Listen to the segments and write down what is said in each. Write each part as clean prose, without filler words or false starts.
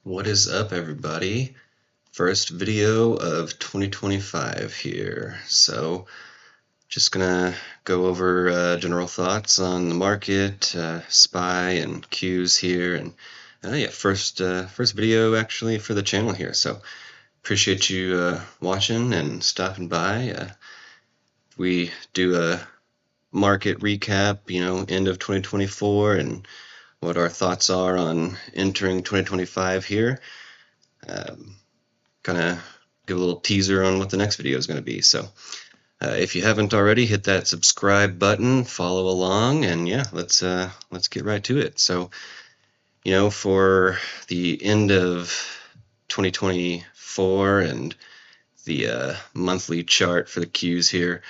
What is up, everybody? First video of 2025 here. So, just gonna go over general thoughts on the market, SPY and Qs here, and yeah, first video actually for the channel here. So, appreciate you watching and stopping by. We do a market recap, end of 2024 and what our thoughts are on entering 2025 here. Kind of give a little teaser on what the next video is going to be. So if you haven't already, hit that subscribe button, follow along, and yeah, let's get right to it. So, for the end of 2024 and the monthly chart for the Qs here,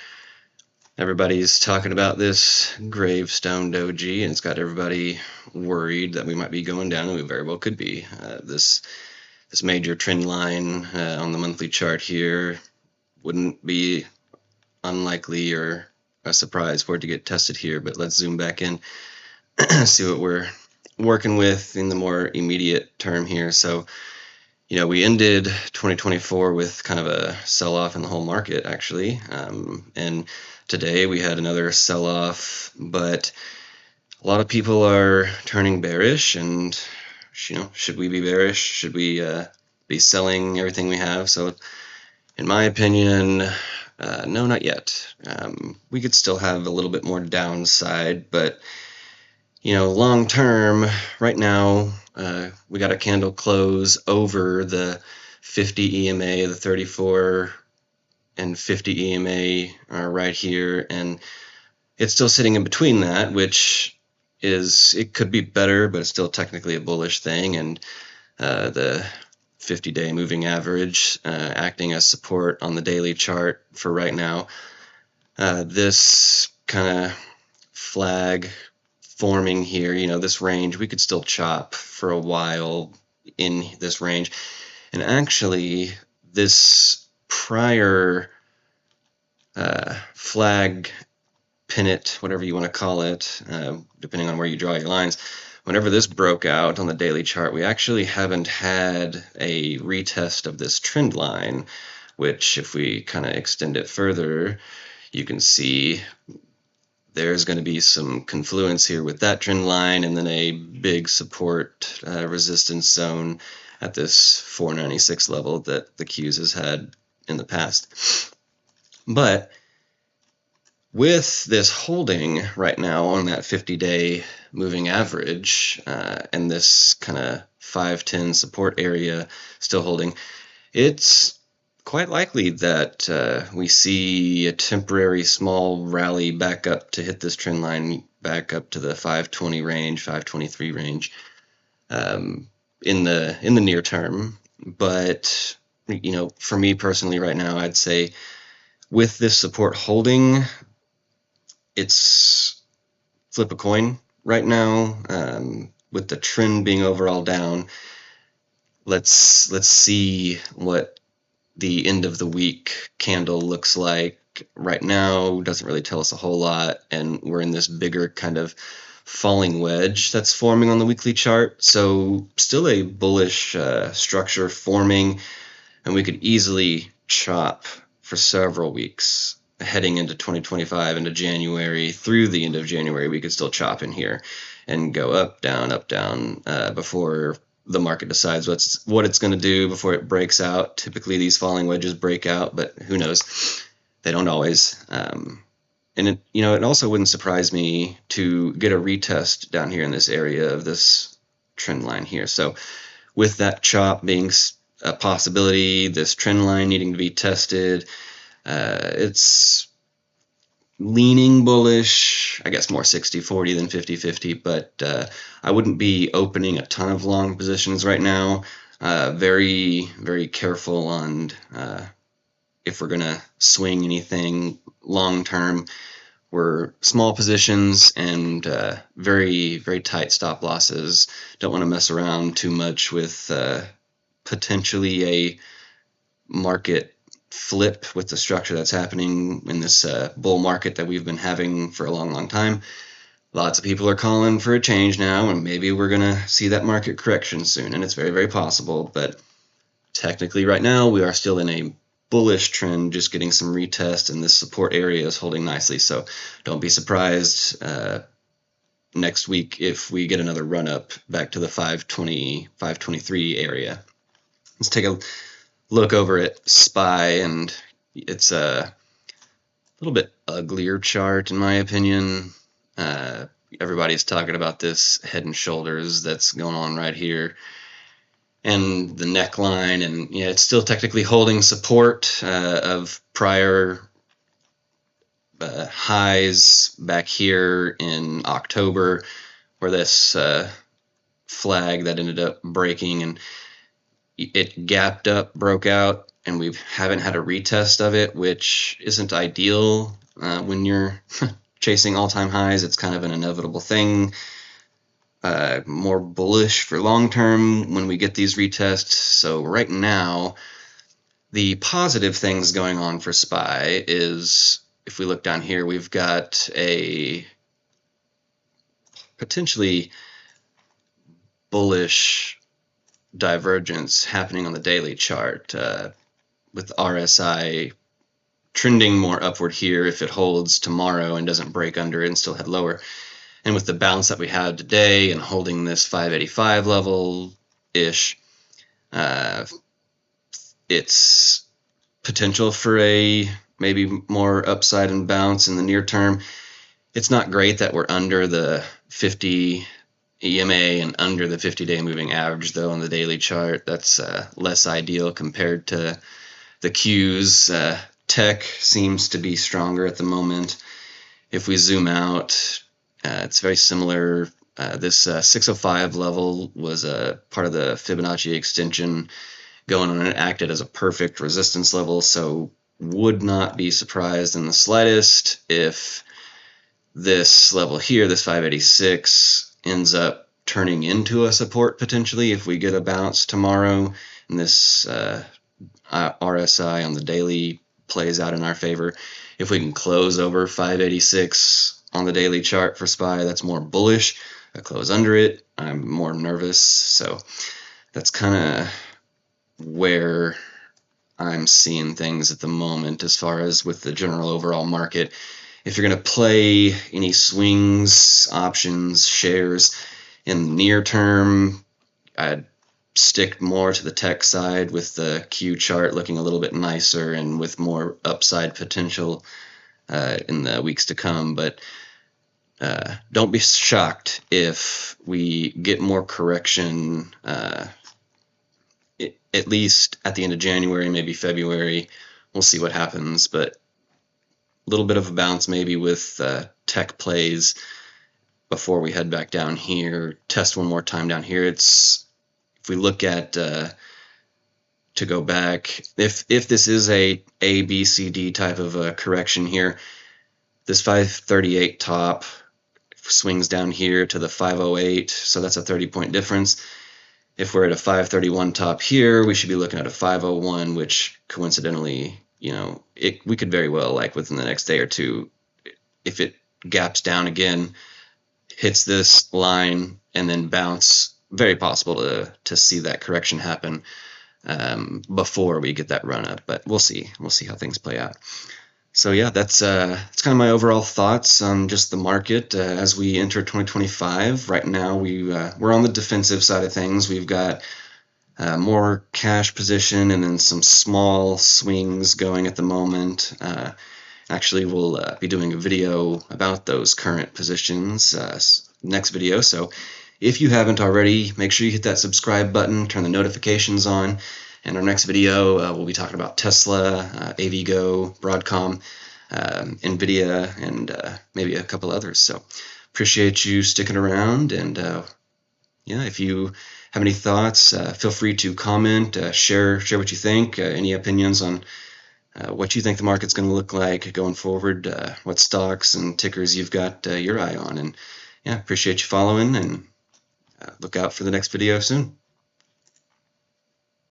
everybody's talking about this gravestone doji, and it's got everybody worried that we might be going down, and we very well could be. This major trend line on the monthly chart here wouldn't be unlikely or a surprise for it to get tested here, but let's zoom back in, see what we're working with in the more immediate term here. So, we ended 2024 with kind of a sell-off in the whole market, actually, and today we had another sell-off, but a lot of people are turning bearish, and should we be bearish? Should we be selling everything we have? So, in my opinion, no, not yet. We could still have a little bit more downside, but long term, right now, we got a candle close over the 50 EMA, the 34 and 50 EMA are right here, and it's still sitting in between that, which it could be better, but it's still technically a bullish thing, and the 50-day moving average acting as support on the daily chart for right now. This kind of flag forming here, this range, we could still chop for a while in this range. And actually, this prior flag pennant, whatever you want to call it, depending on where you draw your lines, whenever this broke out on the daily chart, we actually haven't had a retest of this trend line, which if we kind of extend it further, you can see there's going to be some confluence here with that trend line and then a big support resistance zone at this 496 level that the Qs has had in the past. But with this holding right now on that 50-day moving average and this kind of 510 support area still holding, it's quite likely that we see a temporary small rally back up to hit this trend line, back up to the 520 range, 523 range in the near term. But for me personally right now, I'd say with this support holding, it's flip a coin right now. With the trend being overall down, let's see what the end of the week candle looks like. Right now doesn't really tell us a whole lot, and we're in this bigger kind of falling wedge that's forming on the weekly chart. So still a bullish structure forming, and we could easily chop for several weeks heading into 2025, into January, through the end of January. We could still chop in here and go up, down, before the market decides what it's going to do, before it breaks out. Typically these falling wedges break out, but who knows? They don't always. And it also wouldn't surprise me to get a retest down here in this area of this trend line here. So with that chop being a possibility, this trend line needing to be tested, it's leaning bullish, I guess more 60-40 than 50-50, but I wouldn't be opening a ton of long positions right now. Very, very careful on if we're going to swing anything long term. We're small positions and very, very tight stop losses. Don't want to mess around too much with potentially a market flip with the structure that's happening in this bull market that we've been having for a long, long time. lots of people are calling for a change now, and maybe we're going to see that market correction soon, and it's very, very possible. But technically right now we are still in a bullish trend, just getting some retest, and this support area is holding nicely. So don't be surprised next week if we get another run up back to the 520, 523 area. Let's take a look over at SPY, and it's a little bit uglier chart in my opinion. Everybody's talking about this head and shoulders that's going on right here, and the neckline, and yeah, it's still technically holding support of prior highs back here in October, where this flag that ended up breaking, and it gapped up, broke out, and we haven't had a retest of it, which isn't ideal when you're chasing all-time highs. It's kind of an inevitable thing. More bullish for long term when we get these retests. So right now, the positive things going on for SPY is, if we look down here, we've got a potentially bullish divergence happening on the daily chart, with RSI trending more upward here if it holds tomorrow and doesn't break under it and still head lower. And with the bounce that we had today and holding this 585 level-ish, it's potential for a maybe more upside and bounce in the near term. It's not great that we're under the 50 EMA and under the 50-day moving average, though, on the daily chart. That's less ideal compared to the Qs. Tech seems to be stronger at the moment. If we zoom out, it's very similar. This 605 level was a part of the Fibonacci extension going on, and it acted as a perfect resistance level, so would not be surprised in the slightest if this level here, this 586, ends up turning into a support potentially if we get a bounce tomorrow, and this RSI on the daily plays out in our favor. If we can close over 586 on the daily chart for SPY, that's more bullish. I close under it, I'm more nervous. So that's kind of where I'm seeing things at the moment as far as with the general overall market. If you're going to play any swings, options, shares in the near term, I'd stick more to the tech side with the Q chart looking a little bit nicer and with more upside potential in the weeks to come. But don't be shocked if we get more correction, at least at the end of January, maybe February. We'll see what happens, but a little bit of a bounce maybe with tech plays before we head back down here. Test one more time down here. If we look at to go back, if this is a B, C, D type of a correction here, this 538 top swings down here to the 508, so that's a 30-point difference. If we're at a 531 top here, we should be looking at a 501, which coincidentally, we could very well, like within the next day or two, if it gaps down again, hits this line and then bounce, very possible to see that correction happen before we get that run up. But we'll see how things play out. So yeah, that's kind of my overall thoughts on just the market as we enter 2025. Right now, we're on the defensive side of things. We've got more cash position and then some small swings going at the moment. Actually, we'll be doing a video about those current positions next video. So if you haven't already, make sure you hit that subscribe button, turn the notifications on. And our next video, we'll be talking about Tesla, AVGO, Broadcom, NVIDIA, and maybe a couple others. So appreciate you sticking around. And yeah, if you have any thoughts, feel free to comment, share what you think, any opinions on what you think the market's going to look like going forward, what stocks and tickers you've got your eye on. And yeah, appreciate you following, and look out for the next video soon.